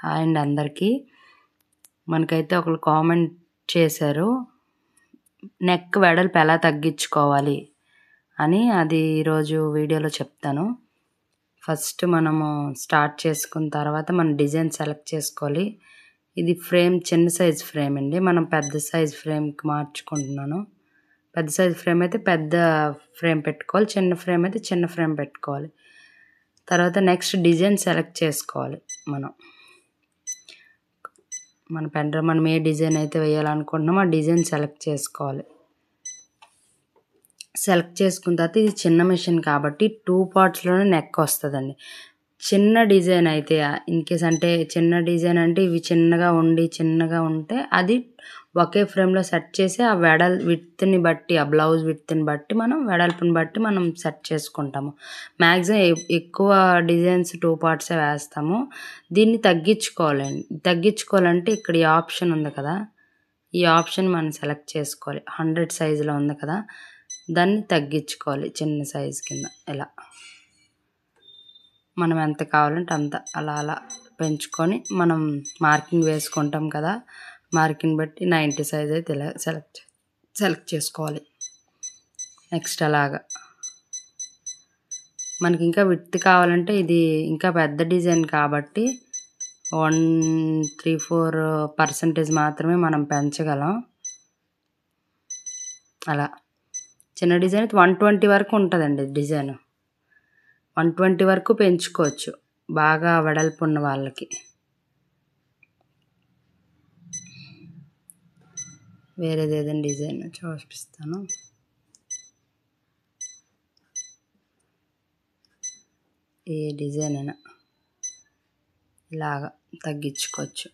Hi అండి అందరికీ. మనకైతే ఒకళ్ళు కామెంట్ చేశారు, నెక్ వెడల్పు ఎలా తగ్గించుకోవాలి అని. అది ఈరోజు వీడియోలో చెప్తాను. ఫస్ట్ మనము స్టార్ట్ చేసుకున్న తర్వాత మనం డిజైన్ సెలెక్ట్ చేసుకోవాలి. ఇది ఫ్రేమ్ చిన్న సైజ్ ఫ్రేమ్ అండి. మనం పెద్ద సైజ్ ఫ్రేమ్కి మార్చుకుంటున్నాను. పెద్ద సైజ్ ఫ్రేమ్ అయితే పెద్ద ఫ్రేమ్ పెట్టుకోవాలి, చిన్న ఫ్రేమ్ అయితే చిన్న ఫ్రేమ్ పెట్టుకోవాలి. తర్వాత నెక్స్ట్ డిజైన్ సెలెక్ట్ చేసుకోవాలి. మనం ఏ డిజైన్ అయితే వేయాలనుకుంటున్నామో ఆ డిజైన్ సెలెక్ట్ చేసుకోవాలి. సెలెక్ట్ చేసుకున్న తర్వాత ఇది చిన్న మిషన్ కాబట్టి 2 పార్ట్స్లోనే నెక్ వస్తుందండి. చిన్న డిజైన్ అయితే ఇన్కేస్ అంటే చిన్న డిజైన్ అంటే ఇవి చిన్నగా ఉంటే అది ఒకే ఫ్రేమ్లో సెట్ చేసి ఆ విడ్త్ని బట్టి, ఆ బ్లౌజ్ విడ్త్ని బట్టి, మనం వెడల్పుని బట్టి మనం సెట్ చేసుకుంటాము. మ్యాక్సిమం ఎక్కువ డిజైన్స్ 2 పార్ట్సే వేస్తాము. దీన్ని తగ్గించుకోవాలంటే ఇక్కడ ఈ ఆప్షన్ ఉంది కదా, ఈ ఆప్షన్ మనం సెలెక్ట్ చేసుకోవాలి. 100 సైజులో ఉంది కదా, దాన్ని తగ్గించుకోవాలి చిన్న సైజు కింద. ఇలా మనం ఎంత కావాలంటే అంత అలా పెంచుకొని మనం మార్కింగ్ వేసుకుంటాం కదా, మార్కింగ్ బట్టి 90 సైజ్ అయితే ఇలా సెలెక్ట్ చేసుకోవాలి. నెక్స్ట్ అలాగా మనకి ఇంకా విడ్త్ కావాలంటే ఇది ఇంకా పెద్ద డిజైన్ కాబట్టి 134% మాత్రమే మనం పెంచగలం. అలా చిన్న డిజైన్ అయితే 120 వరకు ఉంటుందండి. డిజైన్ 120 వరకు పెంచుకోవచ్చు బాగా వెడల్పు ఉన్న వాళ్ళకి. వేరేది ఏదైనా డిజైన్ చూపిస్తాను. ఏ డిజైన్ అయినా ఇలాగా తగ్గించుకోవచ్చు.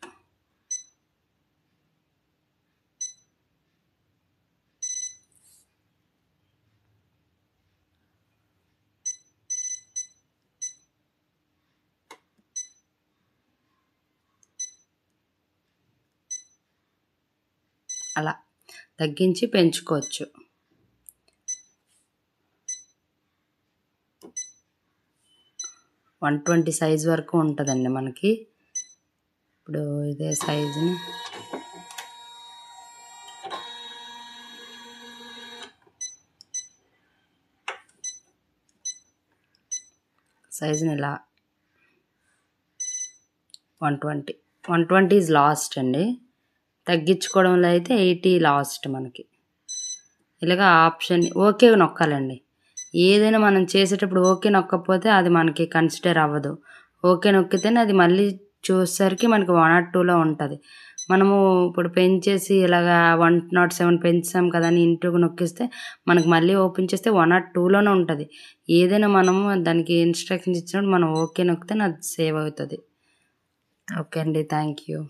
అలా తగ్గించి పెంచుకోవచ్చు. వన్ 120 సైజ్ వరకు ఉంటుందండి మనకి. ఇప్పుడు ఇదే సైజుని ఇలా 120 ఈజ్ లాస్ట్ అండి. తగ్గించుకోవడంలో అయితే 80 లాస్ట్ మనకి. ఇలాగా ఆప్షన్ ఓకే నొక్కాలండి. ఏదైనా మనం చేసేటప్పుడు ఓకే నొక్కకపోతే అది మనకి కన్సిడర్ అవ్వదు. ఓకే నొక్కితేనే అది మళ్ళీ చూసేసరికి మనకి 102లో ఉంటుంది. మనము ఇప్పుడు పెంచేసి ఇలాగా 107 పెంచాం కదా అని ఇంటూకి నొక్కిస్తే మనకు మళ్ళీ ఓపెన్ చేస్తే 102లోనే ఉంటుంది. ఏదైనా మనము దానికి ఇన్స్ట్రక్షన్స్ ఇచ్చినప్పుడు మనం ఓకే నొక్కితే అది సేవ్ అవుతుంది. ఓకే అండి, థ్యాంక్ యూ.